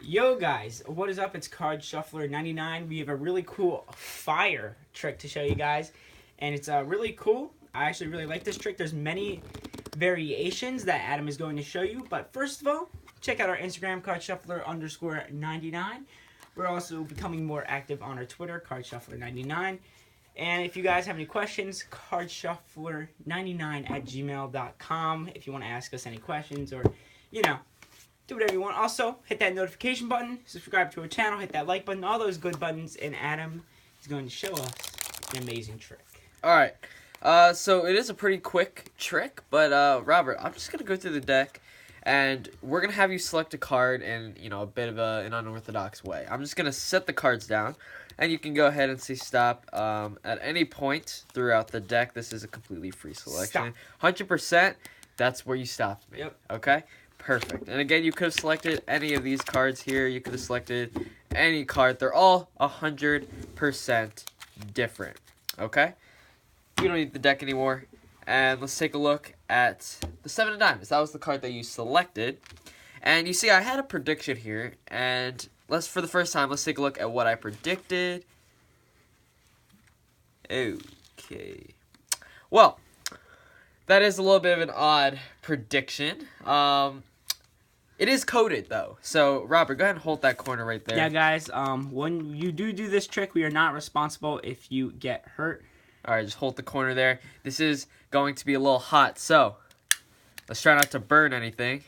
Yo guys, what is up? It's Card Shuffler 99. We have a really cool fire trick to show you guys, and it's really cool. I actually really like this trick. There's many variations that Adam is going to show you, but first of all, check out our Instagram, Card Shuffler _99. We're also becoming more active on our Twitter, Card Shuffler 99. And if you guys have any questions, cardshuffler99 at gmail.com if you want to ask us any questions or, do whatever you want. Also, hit that notification button, subscribe to our channel, hit that like button, all those good buttons, and Adam is going to show us an amazing trick. Alright, so it is a pretty quick trick, but Robert, I'm just going to go through the deck, and we're going to have you select a card in, a bit of an unorthodox way. I'm just going to set the cards down, and you can go ahead and say stop at any point throughout the deck. This is a completely free selection. Stop. 100%, that's where you stopped me. Yep. Okay? Perfect. And again, you could have selected any of these cards here. You could have selected any card. They're all 100% different. Okay? We don't need the deck anymore. And let's take a look at the 7 of Diamonds. That was the card that you selected. And you see, I had a prediction here. And for the first time, let's take a look at what I predicted. Okay. Well, that is a little bit of an odd prediction. It is coded, though. So, Robert, go ahead and hold that corner right there. Yeah, guys, when you do this trick, we are not responsible if you get hurt. All right, just hold the corner there. This is going to be a little hot, so let's try not to burn anything.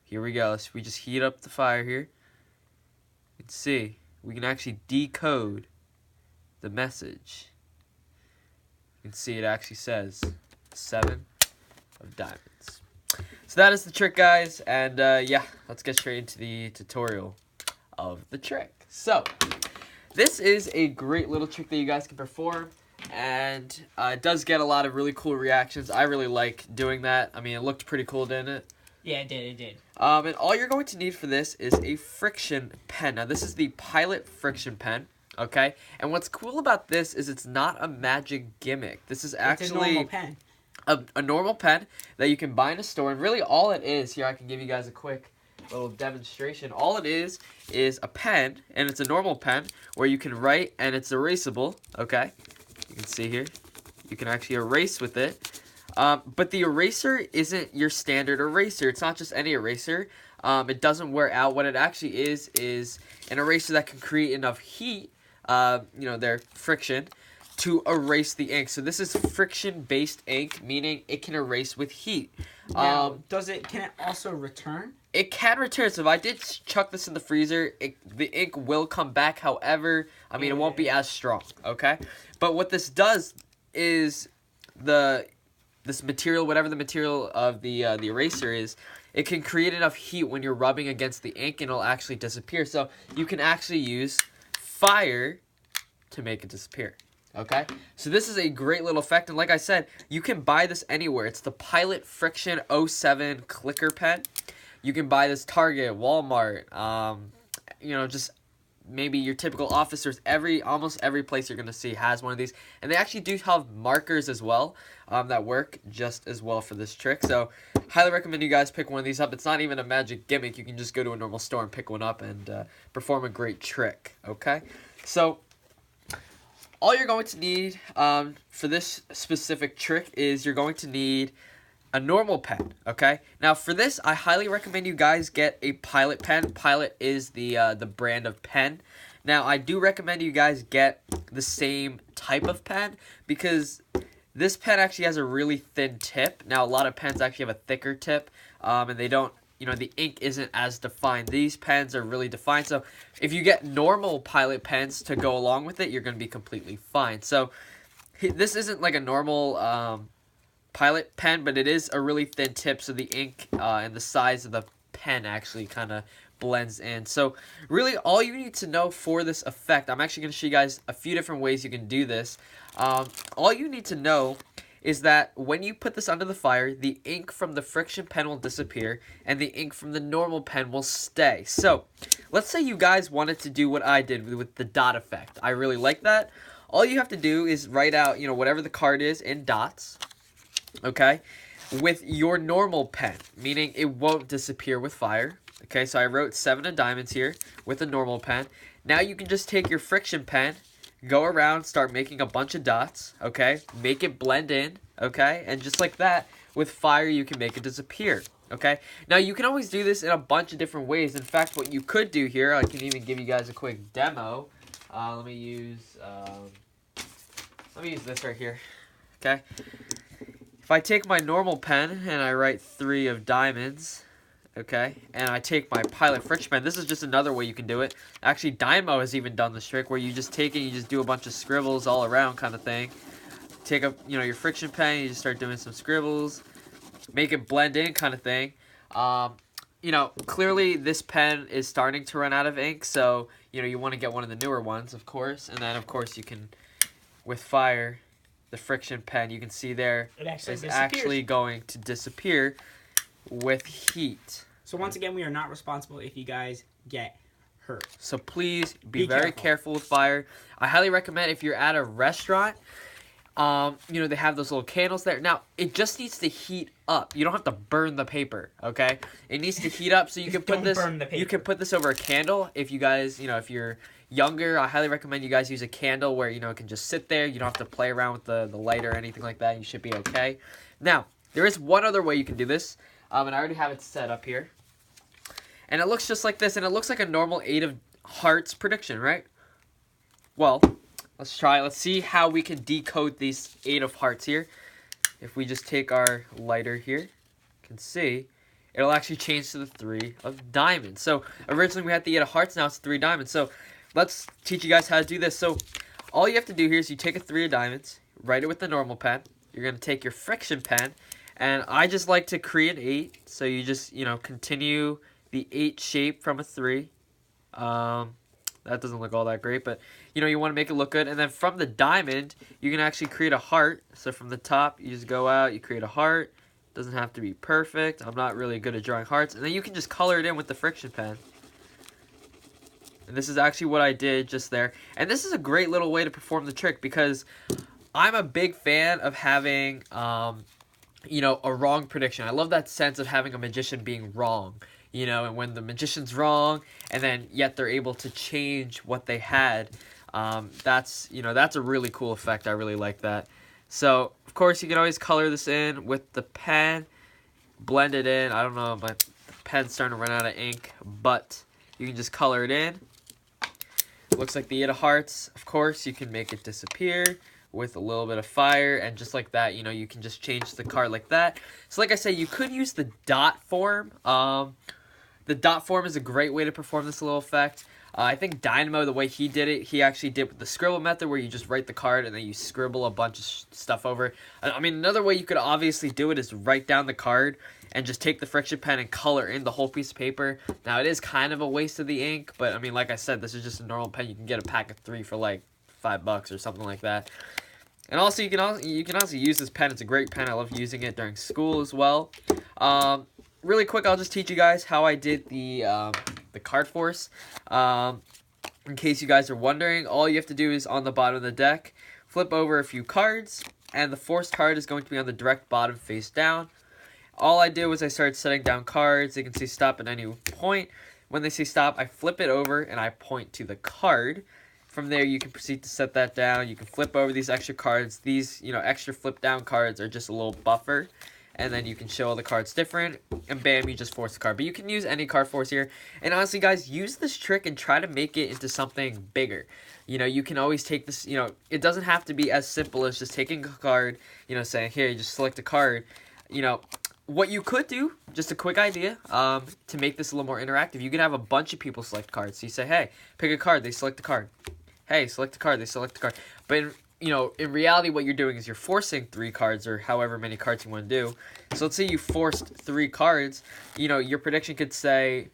Here we go. We just heat up the fire here. You can see, we can actually decode the message. You can see it actually says 7 of Diamonds. So that is the trick, guys, and yeah, let's get straight into the tutorial of the trick. So, this is a great little trick that you guys can perform, and it does get a lot of really cool reactions. I really like doing that. I mean, it looked pretty cool, didn't it? Yeah, it did. And all you're going to need for this is a friction pen. Now, this is the Pilot friction pen, okay? And what's cool about this is it's not a magic gimmick. This is actually It's a normal pen. A normal pen that you can buy in a store, and really all it is, here I can give you guys a quick little demonstration. All it is a pen, and it's a normal pen where you can write, and it's erasable, okay? You can see here. You can actually erase with it. But the eraser isn't your standard eraser. It's not just any eraser. It doesn't wear out. What it actually is an eraser that can create enough heat, their friction, to erase the ink. So this is friction-based ink, meaning it can erase with heat. Now, can it also return? It can return. So if I did chuck this in the freezer, the ink will come back. However, I mean, it won't be as strong, okay? But what this does is this material, whatever the material of the eraser is, it can create enough heat when you're rubbing against the ink, and it'll actually disappear. So you can actually use fire to make it disappear. Okay, so this is a great little effect, and like I said, you can buy this anywhere. It's the Pilot Friction 07 clicker pen. You can buy this Target, Walmart, just maybe your typical office. Almost every place you're gonna see has one of these, and they actually do have markers as well that work just as well for this trick. So, highly recommend you guys pick one of these up. It's not even a magic gimmick. You can just go to a normal store and pick one up and perform a great trick. Okay, so all you're going to need for this specific trick is you're going to need a normal pen, okay? Now, for this, I highly recommend you guys get a Pilot pen. Pilot is the brand of pen. Now, I do recommend you guys get the same type of pen because this pen actually has a really thin tip. Now, a lot of pens actually have a thicker tip, and they don't, the ink isn't as defined. These pens are really defined, so if you get normal Pilot pens to go along with it, you're going to be completely fine. So this isn't like a normal Pilot pen, but it is a really thin tip, so the ink and the size of the pen actually kind of blends in. So really all you need to know for this effect, I'm actually going to show you guys a few different ways you can do this. All you need to know is that when you put this under the fire, the ink from the friction pen will disappear, and the ink from the normal pen will stay. So, let's say you guys wanted to do what I did with the dot effect. I really like that. All you have to do is write out, whatever the card is in dots, okay, with your normal pen, meaning it won't disappear with fire. Okay, so I wrote 7 of diamonds here with a normal pen. Now you can just take your friction pen, go around, start making a bunch of dots, okay? Make it blend in, okay? And just like that, with fire, you can make it disappear, okay? Now, you can always do this in a bunch of different ways. In fact, what you could do here, I can even give you guys a quick demo. Let me use this right here, okay? If I take my normal pen and I write 3 of diamonds, okay, and I take my pilot friction pen, this is just another way you can do it. Actually, Dynamo has even done this trick where you just take it, you just do a bunch of scribbles all around kind of thing. Take up, your friction pen, you just start doing some scribbles, make it blend in kind of thing. Clearly this pen is starting to run out of ink, so, you want to get one of the newer ones, of course, and then, of course, you can, with fire, the friction pen, you can see there, is actually going to disappear with heat. So once again, we are not responsible if you guys get hurt. So please be very careful with fire. I highly recommend if you're at a restaurant, they have those little candles there. Now, it just needs to heat up. You don't have to burn the paper, okay? It needs to heat up so you can put this over a candle. If you guys, if you're younger, I highly recommend you guys use a candle where, it can just sit there. You don't have to play around with the light or anything like that. You should be okay. Now, there is one other way you can do this. And I already have it set up here. And it looks just like this. And it looks like a normal 8 of hearts prediction, right? Well, let's try. Let's see how we can decode these 8 of hearts here. If we just take our lighter here, you can see it'll actually change to the 3 of diamonds. So originally we had the 8 of hearts. Now it's 3 diamonds. So let's teach you guys how to do this. So all you have to do here is you take a 3 of diamonds, write it with the normal pen. You're going to take your friction pen. And I just like to create 8, so you just, continue the 8 shape from a 3. That doesn't look all that great, but, you want to make it look good. And then from the diamond, you can actually create a heart. So from the top, you just go out, you create a heart. Doesn't have to be perfect. I'm not really good at drawing hearts. And then you can just color it in with the friction pen. And this is actually what I did just there. And this is a great little way to perform the trick because I'm a big fan of having... a wrong prediction. I love that sense of having a magician being wrong, and when the magician's wrong and then yet they're able to change what they had, that's a really cool effect. I really like that. So, of course, you can always color this in with the pen, blend it in. I don't know, but the pen's starting to run out of ink, but you can just color it in. Looks like the 8 of hearts. Of course, you can make it disappear with a little bit of fire, and just like that, you can just change the card like that. So like I said, you could use the dot form. The dot form is a great way to perform this little effect. I think Dynamo, the way he did it, he actually did with the scribble method where you just write the card and then you scribble a bunch of stuff over it. I mean, another way you could obviously do it is write down the card and just take the friction pen and color in the whole piece of paper. Now, it is kind of a waste of the ink, but I mean, like I said, this is just a normal pen. You can get a pack of 3 for like $5 or something like that. And also, you can also use this pen. It's a great pen. I love using it during school as well. Really quick, I'll just teach you guys how I did the card force. In case you guys are wondering, all you have to do is on the bottom of the deck, flip over a few cards, and the forced card is going to be on the direct bottom face down. All I did was I started setting down cards. You can see stop at any point. When they say stop, I flip it over and I point to the card. From there, you can proceed to set that down. You can flip over these extra cards. These, extra flip down cards are just a little buffer. And then you can show all the cards different. And bam, you just force the card. But you can use any card force here. And honestly, guys, use this trick and try to make it into something bigger. You can always take this, it doesn't have to be as simple as just taking a card, saying, here, you just select a card. What you could do, just a quick idea, to make this a little more interactive, you can have a bunch of people select cards. So you say, hey, pick a card, they select a card. Hey, select a card, they select a card. But, in reality, what you're doing is you're forcing 3 cards or however many cards you want to do. So let's say you forced 3 cards. Your prediction could say,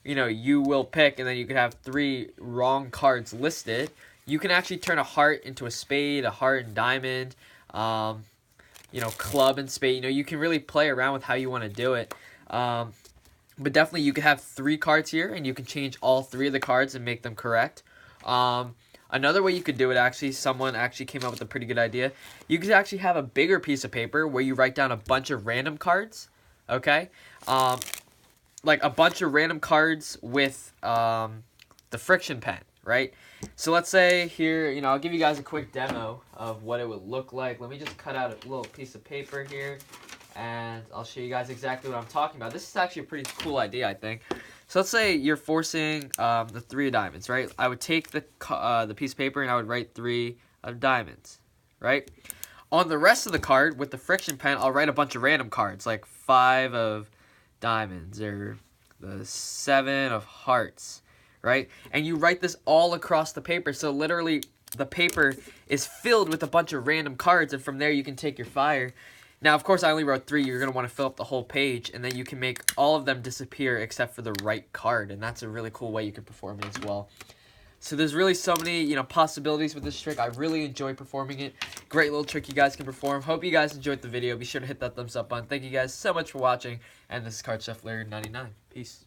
you will pick, and then you could have 3 wrong cards listed. You can actually turn a heart into a spade, a heart and diamond, club and spade. You can really play around with how you want to do it. But definitely you could have 3 cards here, and you can change all 3 of the cards and make them correct. Another way you could do it, actually, someone actually came up with a pretty good idea. You could actually have a bigger piece of paper where you write down a bunch of random cards, okay? like a bunch of random cards with the friction pen, right? So let's say here, you know, I'll give you guys a quick demo of what it would look like. Let me just cut out a little piece of paper here, and I'll show you guys exactly what I'm talking about. This is actually a pretty cool idea, I think. So let's say you're forcing the 3 of diamonds, right? I would take the piece of paper and I would write 3 of diamonds, right? On the rest of the card, with the friction pen, I'll write a bunch of random cards, like 5 of diamonds or the 7 of hearts, right? And you write this all across the paper, so literally the paper is filled with a bunch of random cards, and from there you can take your fire. Now, of course, I only wrote 3. You're going to want to fill up the whole page, and then you can make all of them disappear except for the right card, and that's a really cool way you can perform it as well. So there's really so many, you know, possibilities with this trick. I really enjoy performing it. Great little trick you guys can perform. Hope you guys enjoyed the video. Be sure to hit that thumbs up button. Thank you guys so much for watching, and this is Card Shuffler 99. Peace.